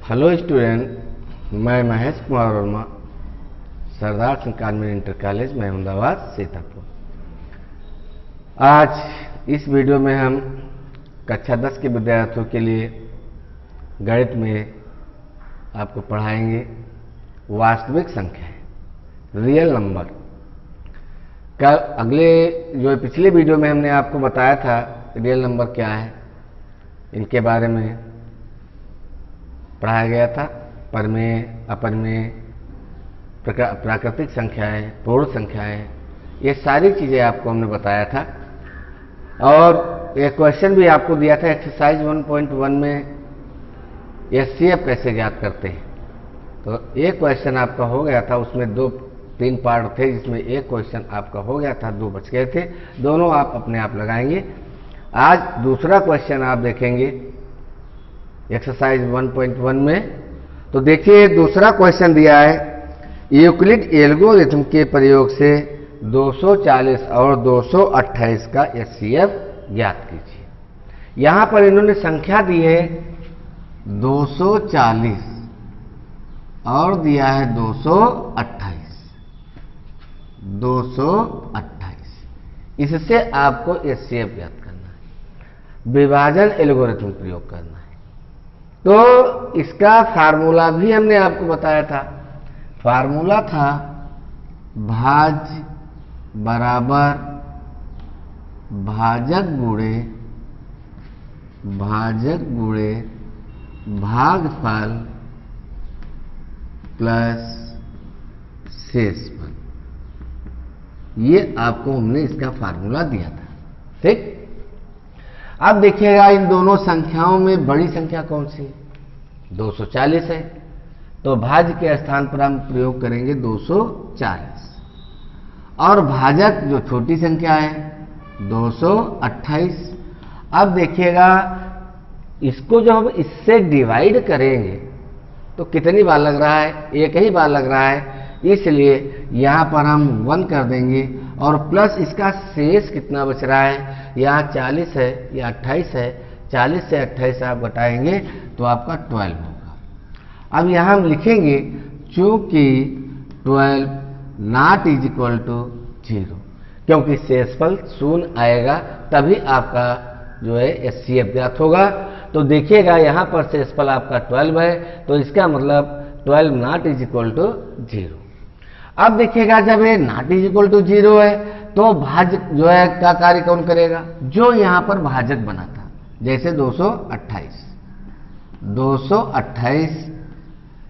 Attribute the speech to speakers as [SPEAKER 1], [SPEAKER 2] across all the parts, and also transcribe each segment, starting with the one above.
[SPEAKER 1] Hello student, मैं Mahesh Kumar Verma, Sardar Singh convent inter college Mahmudabad Sitapur. आज इस वीडियो में हम कक्षा 10 के विद्यार्थियों के लिए गणित में आपको पढ़ाएंगे वास्तविक संख्याएं, रियल नंबर। कल पिछले वीडियो में हमने आपको बताया था रियल नंबर क्या है, इनके बारे में पढ़ाया गया था। परमेय, अपरमेय, प्राकृतिक संख्याएं, पूर्ण संख्याएं, ये सारी चीज़ें आपको हमने बताया था। और एक क्वेश्चन भी आपको दिया था एक्सरसाइज 1.1 में, एचसीएफ कैसे ज्ञात करते हैं। तो एक क्वेश्चन आपका हो गया था, उसमें 2-3 पार्ट थे, जिसमें एक क्वेश्चन आपका हो गया था, 2 बच गए थे, दोनों आप अपने आप लगाएंगे। आज दूसरा क्वेश्चन आप देखेंगे एक्सरसाइज 1.1 में। तो देखिए, दूसरा क्वेश्चन दिया है, यूक्लिड एल्गोरिथम के प्रयोग से 240 और 228 का एचसीएफ ज्ञात कीजिए। यहां पर इन्होंने संख्या दी है 240 और दिया है 228। इससे आपको एचसीएफ ज्ञात करना है, विभाजन एल्गोरिथम प्रयोग करना है। तो इसका फार्मूला भी हमने आपको बताया था। फार्मूला था भाज्य बराबर भाजक गुणे भागफल प्लस शेषफल। ये आपको हमने इसका फार्मूला दिया था, ठीक। अब देखिएगा, इन दोनों संख्याओं में बड़ी संख्या कौन सी है? 240 है, तो भाज्य के स्थान पर हम प्रयोग करेंगे 240, और भाजक जो छोटी संख्या है 228। अब देखिएगा, इसको जो हम इससे डिवाइड करेंगे तो कितनी बार लग रहा है? एक ही बार लग रहा है, इसलिए यहां पर हम 1 कर देंगे, और प्लस इसका शेष कितना बच रहा है? यहाँ 40 है या 28 है, 40 से 28 आप घटाएंगे तो आपका 12 होगा। अब यहाँ हम लिखेंगे चूंकि 12 नॉट इज इक्वल टू 0, क्योंकि शेषफल 0 आएगा तभी आपका जो है एचसीएफ ज्ञात होगा। तो देखिएगा, यहाँ पर शेषफल आपका 12 है, तो इसका मतलब 12 नॉट इज इक्वल टू 0। अब देखिएगा, जब ये नॉट इज इक्वल टू 0 है तो भाज्य जो है का कार्य कौन करेगा? जो यहाँ पर भाजक बना था, जैसे 228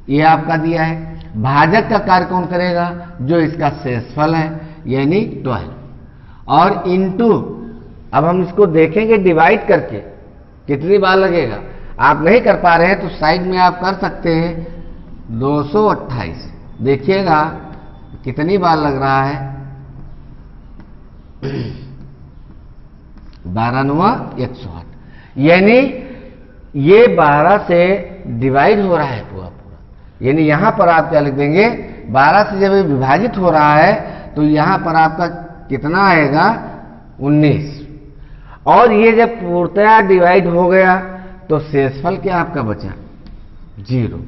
[SPEAKER 1] ये आपका दिया है। भाजक का कार्य कौन करेगा? जो इसका शेषफल है, यानी 12, और इनटू, अब हम इसको देखेंगे डिवाइड करके कितनी बार लगेगा। आप नहीं कर पा रहे हैं तो साइड में आप कर सकते हैं 228। देखिएगा कितनी बार लग रहा है? 12 9 108, यानी ये 12 से डिवाइड हो रहा है पूरा। यानी यहां पर आप क्या लिख देंगे? 12 से जब ये विभाजित हो रहा है तो यहां पर आपका कितना आएगा? 19। और ये जब पूर्णतया डिवाइड हो गया तो शेषफल क्या आपका बचा? 0।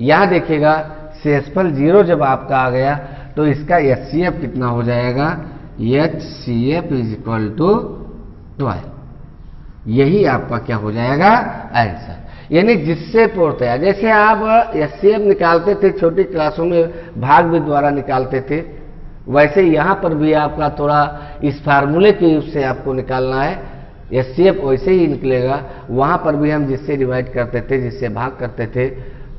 [SPEAKER 1] यहां देखिएगा, शेषफल 0 जब आपका आ गया तो इसका एचसीएफ कितना हो जाएगा? HCF is equal to 12। यही आपका क्या हो जाएगा? आंसर। यानी जिससे पूर्णतया, जैसे आप एचसीएफ निकालते थे छोटी क्लासों में, भाग भी द्वारा निकालते थे, वैसे यहां पर भी आपका थोड़ा इस फार्मूले के उससे आपको निकालना है। एचसीएफ वैसे ही निकलेगा। वहां पर भी हम जिससे डिवाइड करते थे, जिससे भाग करते थे,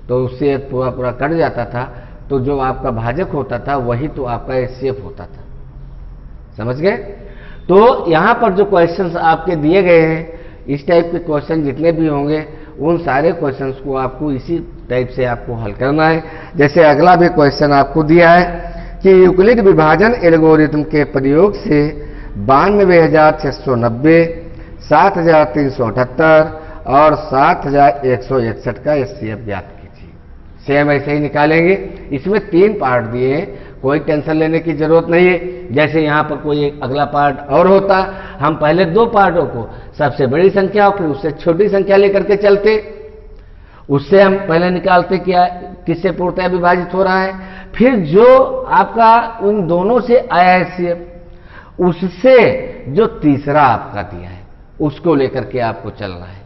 [SPEAKER 1] तो उससे पूरा कट जाता था, तो जो आपका भाजक होता था वही तो आपका एचसीएफ होता था। समझ गए? तो यहां पर जो क्वेश्चंस आपके दिए गए हैं, इस टाइप के क्वेश्चन जितने भी होंगे, उन सारे क्वेश्चंस को आपको इसी टाइप से आपको हल करना है। जैसे अगला भी क्वेश्चन आपको दिया है कि यूक्लिड विभाजन एल्गोरिथम के प्रयोग से 92,690, 7,378 और 7,161 का एचसीएफ ज्ञात कीजिए। सेम ऐसे ही निकालेंगे। इसमें 3 पार्ट दिए हैं, कोई टेंशन लेने की जरूरत नहीं है। जैसे यहाँ पर कोई एक अगला पार्ट और होता, हम पहले 2 पार्टों को, सबसे बड़ी संख्या और फिर उससे छोटी संख्या लेकर के चलते, उससे हम पहले निकालते क्या, किससे पूर्णतः विभाजित हो रहा है, फिर जो आपका उन दोनों से आया है HCF, उससे जो तीसरा आपका दिया है उसको लेकर के आपको चलना है।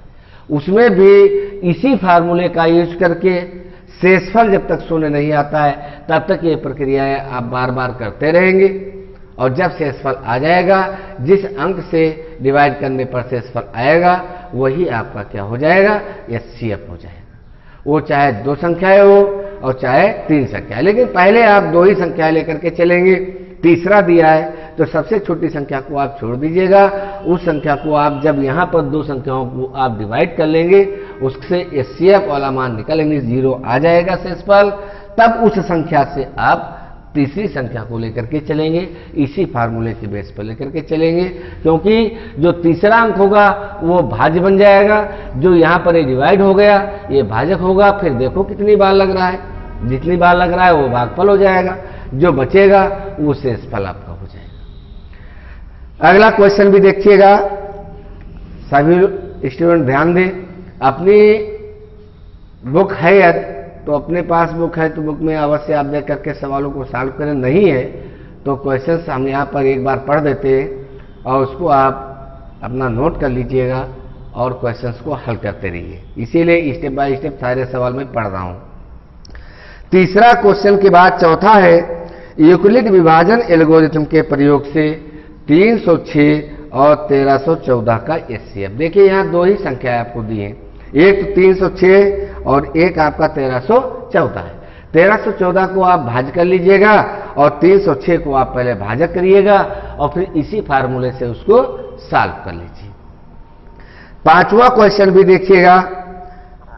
[SPEAKER 1] उसमें भी इसी फार्मूले का यूज करके शेषफल जब तक शून्य नहीं आता है तब तक ये प्रक्रियाएं आप बार बार करते रहेंगे, और जब शेषफल आ जाएगा, जिस अंक से डिवाइड करने पर शेषफल आएगा, वही आपका क्या हो जाएगा, HCF हो जाएगा। वो चाहे 2 संख्याएं हो और चाहे 3 संख्याएं, लेकिन पहले आप 2 ही संख्याएं लेकर के चलेंगे। तीसरा दिया है तो सबसे छोटी संख्या को आप छोड़ दीजिएगा, उस संख्या को आप जब यहाँ पर 2 संख्याओं को आप डिवाइड कर लेंगे, उससे HCF वाला मान निकलेंगे, 0 आ जाएगा शेषफल। तब उस संख्या से आप तीसरी संख्या को लेकर के चलेंगे, इसी फार्मूले के बेस पर लेकर के चलेंगे, क्योंकि जो तीसरा अंक होगा वो भाज्य बन जाएगा, जो यहाँ पर ये डिवाइड हो गया ये भाजक होगा। फिर देखो कितनी बार लग रहा है, जितनी बार लग रहा है वो भागफल हो जाएगा, जो बचेगा वो शेषफल आपका हो जाएगा। अगला क्वेश्चन भी देखिएगा, सभी स्टूडेंट ध्यान दें। अपनी बुक है तो अपने पास बुक है तो बुक में अवश्य आप देख करके सवालों को सॉल्व करें, नहीं है तो क्वेश्चंस हम यहाँ पर एक बार पढ़ देते हैं और उसको आप अपना नोट कर लीजिएगा और क्वेश्चंस को हल करते रहिए। इसीलिए स्टेप बाय स्टेप सारे सवाल में पढ़ रहा हूँ। तीसरा क्वेश्चन के बाद चौथा है, यूक्लिड विभाजन एल्गोरिथम के प्रयोग से 306 और 1314 का HCF। देखिए यहाँ 2 ही संख्या आपको दी है, एक तो 306 और एक आपका 1314 है। 1314 को आप भाज कर लीजिएगा और 306 को आप पहले भाजक करिएगा और फिर इसी फार्मूले से उसको सॉल्व कर लीजिए। पांचवा क्वेश्चन भी देखिएगा,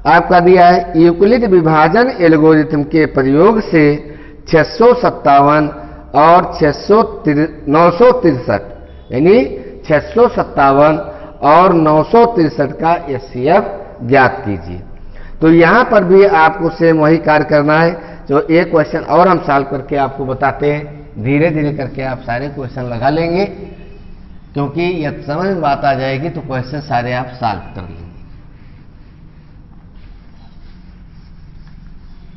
[SPEAKER 1] आपका दिया है यूक्लिड विभाजन एल्गोरिथम के प्रयोग से 657 और 963 यानी 657 और 963 का HCF ज्ञात कीजिए। तो यहां पर भी आपको सेम वही कार्य करना है, जो एक क्वेश्चन और हम सॉल्व करके आपको बताते हैं। धीरे धीरे करके आप सारे क्वेश्चन लगा लेंगे, क्योंकि यह समझ में बात आ जाएगी तो क्वेश्चन सारे आप सॉल्व कर लेंगे।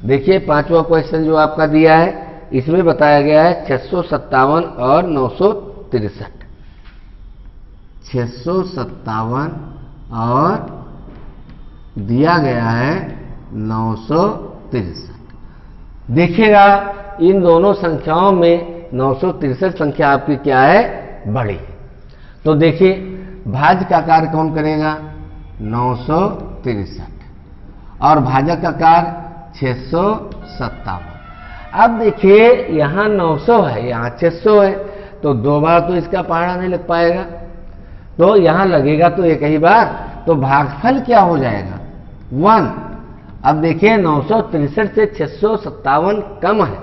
[SPEAKER 1] देखिए पांचवा क्वेश्चन जो आपका दिया है, इसमें बताया गया है 657 और 963। 657 और दिया गया है 963। देखिएगा इन दोनों संख्याओं में 963 संख्या आपकी क्या है, बड़ी है। तो देखिए भाज्य का कार्य कौन करेगा, 963 और भाजक का कार्य 657। अब देखिए यहाँ 900 है, यहाँ 600 है, तो 2 बार तो इसका पहाड़ा नहीं लग पाएगा, तो यहाँ लगेगा तो एक ही बार, तो भागफल क्या हो जाएगा, 1। अब देखिए 963 से 657 कम है,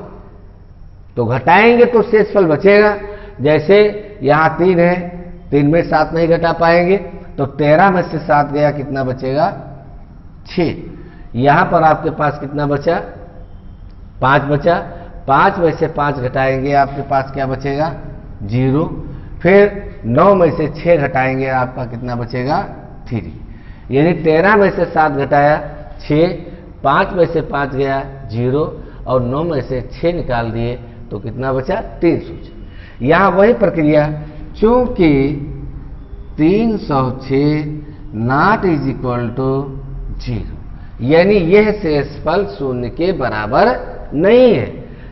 [SPEAKER 1] तो घटाएंगे तो शेषफल बचेगा। जैसे यहाँ 3 है, 3 में 7 नहीं घटा पाएंगे, तो 13 में से 7 गया, कितना बचेगा, 6। यहाँ पर आपके पास कितना बचा, 5 बचा। 5 में से 5 घटाएंगे, आपके पास क्या बचेगा, 0। फिर 9 में से 6 घटाएंगे, आपका कितना बचेगा, 3। यानी 13 में से 7 घटाया 6, 5 में से 5 गया 0 और 9 में से 6 निकाल दिए तो कितना बचा, 306। यहाँ वही प्रक्रिया, चूंकि 306 नॉट इज इक्वल टू 0, यानी यह शेषफल 0 के बराबर नहीं है,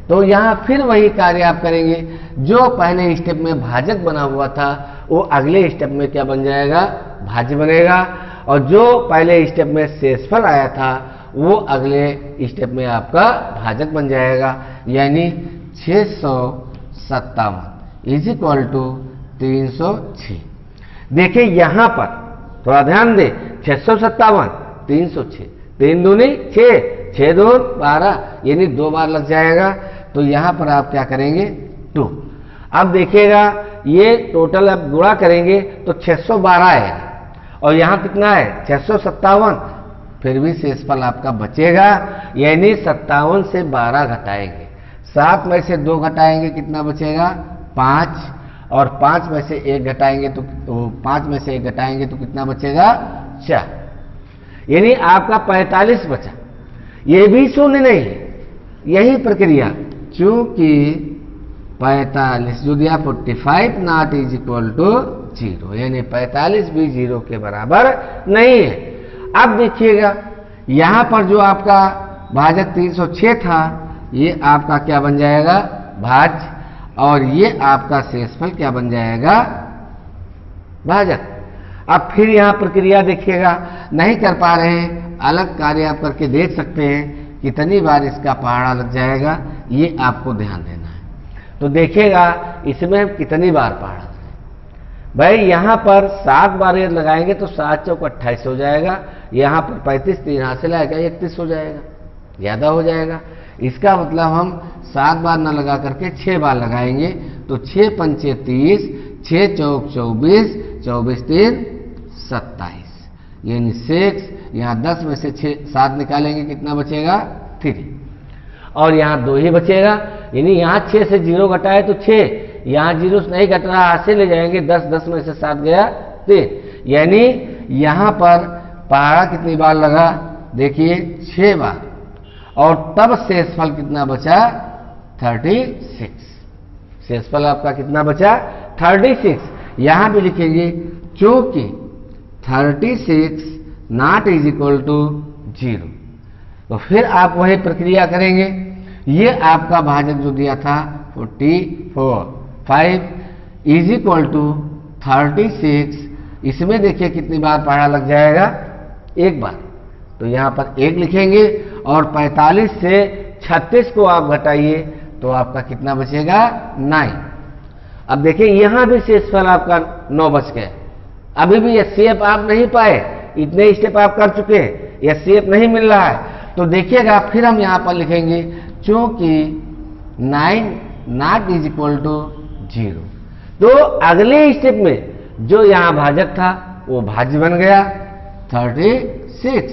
[SPEAKER 1] तो यहाँ फिर वही कार्य आप करेंगे। जो पहले स्टेप में भाजक बना हुआ था वो अगले स्टेप में क्या बन जाएगा, भाज्य बनेगा, और जो पहले स्टेप में शेषफल आया था वो अगले स्टेप में आपका भाजक बन जाएगा। यानी 657 इज इक्वल टू 306। देखिए यहां पर थोड़ा ध्यान दें, 657 306, 3 दूनी 6, 6 दून 12, यानी 2 बार लग जाएगा। तो यहां पर आप क्या करेंगे, 2। अब देखिएगा ये टोटल अब गुणा करेंगे तो 612 है और यहाँ कितना है, 657, फिर भी शेषफल आपका बचेगा। यानी 57 से 12 घटाएंगे, 7 में से 2 घटाएंगे, कितना बचेगा, 5, और 5 में से 1 घटाएंगे तो 5 में से 1 घटाएंगे तो कितना बचेगा, 4। यानी आपका 45 बचा, ये भी शून्य नहीं है। यही प्रक्रिया, चूंकि 45 जो दिया 45 नॉट इज इक्वल टू 0, यानी 45 भी 0 के बराबर नहीं है। अब देखिएगा यहां पर जो आपका भाजक 306 था, ये आपका क्या बन जाएगा, भाज्य, और ये आपका शेषफल क्या बन जाएगा, भाजक। अब फिर यहां प्रक्रिया देखिएगा, नहीं कर पा रहे हैं, अलग कार्य आप करके देख सकते हैं कितनी बार इसका पहाड़ा लग जाएगा, ये आपको ध्यान देना है। तो देखिएगा इसमें कितनी बार पहाड़ा लगे। भाई यहां पर 7 बार ये लगाएंगे तो 7 चौक 28 हो जाएगा, यहां पर 35 3 हासिल आएगा 31 हो जाएगा, ज्यादा हो जाएगा। इसका मतलब हम 7 बार न लगा करके 6 बार लगाएंगे, तो 6 पंचे 30, 6 चौक 24, 24 3 27, यानी 6। यहाँ 10 में से 7 निकालेंगे, कितना बचेगा, 3, और यहाँ 2 ही बचेगा, यानी यहाँ 6 से 0 घटाए तो 6, यहाँ 0 से नहीं घट रहा, हाथ से ले जाएंगे, 10 में से 7 गया 3, यानी यहाँ पर पहाड़ा कितनी बार लगा, देखिए 6 बार, और तब शेषफल कितना बचा, 36। शेषफल आपका कितना बचा, 36। यहां भी लिखेंगे चूंकि 36 नॉट इज इक्वल टू 0, तो फिर आप वही प्रक्रिया करेंगे। ये आपका भाजक जो दिया था 45 इज इक्वल टू 36, इसमें देखिए कितनी बार पहाड़ा लग जाएगा, 1 बार, तो यहां पर 1 लिखेंगे, और 45 से 36 को आप घटाइए तो आपका कितना बचेगा, 9। अब देखिए यहां भी शेषफल आपका 9 बच गया, अभी भी एचसीएफ आप नहीं पाए, इतने स्टेप आप कर चुके हैं, एचसीएफ नहीं मिल रहा है। तो देखिएगा फिर हम यहां पर लिखेंगे चूंकि 9 नॉट इज इक्वल टू 0, तो अगले स्टेप में जो यहां भाजक था वो भाज्य बन गया 36,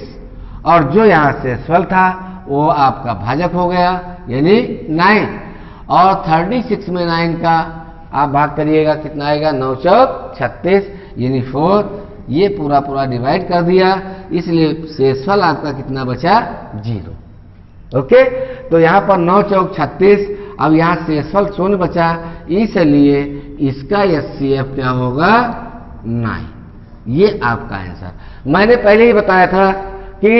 [SPEAKER 1] और जो यहां शेषफल था वो आपका भाजक हो गया, यानी 9, और 36 में 9 का आप भाग करिएगा, कितना आएगा, 9 चौक 36, यानी 4, ये पूरा पूरा डिवाइड कर दिया, इसलिए शेषफल आपका कितना बचा, 0। ओके, तो यहां पर 9 चौक 36, अब यहां शेषफल 0 बचा, इसलिए इसका एचसीएफ क्या होगा, 9। ये आपका आंसर। मैंने पहले ही बताया था कि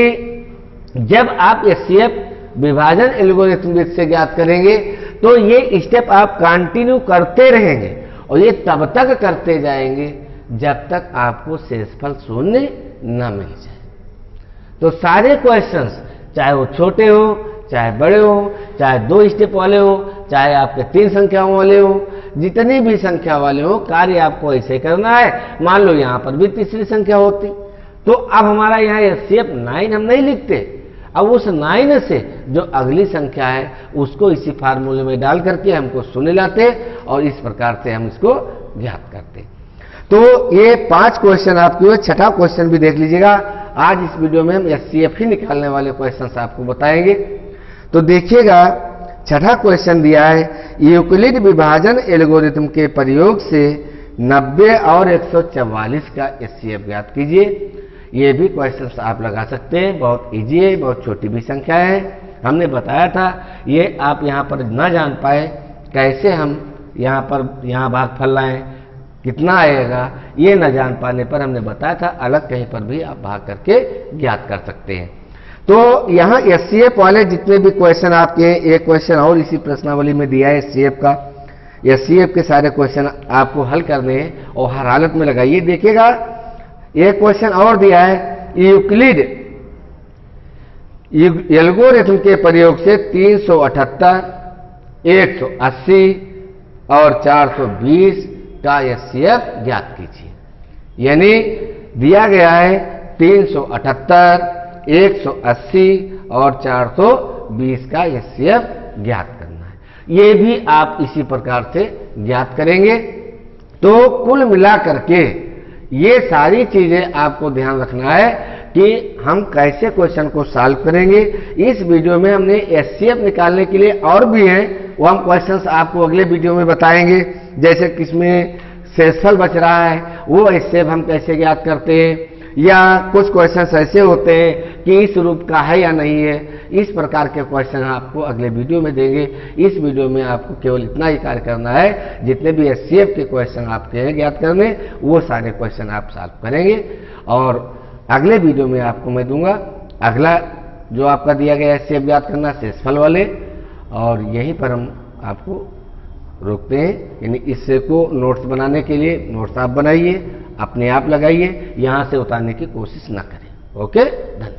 [SPEAKER 1] जब आप एचसीएफ विभाजन एल्गोरिथम से ज्ञात करेंगे तो ये स्टेप आप कंटिन्यू करते रहेंगे, और ये तब तक करते जाएंगे जब तक आपको शेषफल 0 न मिल जाए। तो सारे क्वेश्चंस, चाहे वो छोटे हो, चाहे बड़े हो, चाहे 2 स्टेप वाले हो, चाहे आपके 3 संख्याओं वाले हो, जितनी भी संख्या वाले हो, कार्य आपको ऐसे करना है। मान लो यहां पर भी तीसरी संख्या होती, तो अब हमारा यहाँ एचसीएफ 9 हम नहीं लिखते, अब उस 9 से जो अगली संख्या है उसको इसी फार्मूले में डाल करके हमको 0 लाते, और इस प्रकार से हम इसको ज्ञात करते। तो ये 5 क्वेश्चन आपके हुए। छठा क्वेश्चन भी देख लीजिएगा। आज इस वीडियो में हम एचसीएफ ही निकालने वाले क्वेश्चन आपको बताएंगे। तो देखिएगा छठा क्वेश्चन दिया है, यूक्लिड विभाजन एल्गोरिथम के प्रयोग से 90 और 144 का एचसीएफ ज्ञात कीजिए। ये भी क्वेश्चंस आप लगा सकते हैं, बहुत इजी है, बहुत छोटी भी संख्या है। हमने बताया था, ये आप यहाँ पर ना जान पाए कैसे हम यहाँ भागफल लाएं, कितना आएगा, ये न जान पाने पर हमने बताया था अलग कहीं पर भी आप भाग करके ज्ञात कर सकते हैं। तो यहाँ एचसीएफ वाले जितने भी क्वेश्चन आपके, एक क्वेश्चन और इसी प्रश्नावली में दिया है एचसीएफ का। एचसीएफ के सारे क्वेश्चन आपको हल करने हैं और हर हालत में लगाइए। देखिएगा एक क्वेश्चन और दिया है, यूक्लिड एल्गोरिथम के प्रयोग से 378, 180 और 420 का एचसीएफ ज्ञात कीजिए। यानी दिया गया है 378, 180 और 420 का एचसीएफ ज्ञात करना है। ये भी आप इसी प्रकार से ज्ञात करेंगे। तो कुल मिला करके ये सारी चीजें आपको ध्यान रखना है कि हम कैसे क्वेश्चन को सॉल्व करेंगे। इस वीडियो में हमने एचसीएफ निकालने के लिए और भी हैं, वो हम क्वेश्चंस आपको अगले वीडियो में बताएंगे। जैसे किसमें शेषफल बच रहा है वो एचसीएफ हम कैसे ज्ञात करते हैं, या कुछ क्वेश्चन ऐसे होते हैं कि इस रूप का है या नहीं है। इस प्रकार के क्वेश्चन आपको अगले वीडियो में देंगे। इस वीडियो में आपको केवल इतना ही कार्य करना है, जितने भी एचसीएफ के क्वेश्चन आपके हैं ज्ञात करने, वो सारे क्वेश्चन आप सॉल्व करेंगे। और अगले वीडियो में आपको मैं दूंगा अगला जो आपका दिया गया एचसीएफ ज्ञात करना शेषफल वाले, और यहीं पर हम आपको रोकते हैं। यानी इससे को नोट्स बनाने के लिए नोट्स आप बनाइए, अपने आप लगाइए, यहाँ से उतारने की कोशिश ना करें। ओके, धन्यवाद।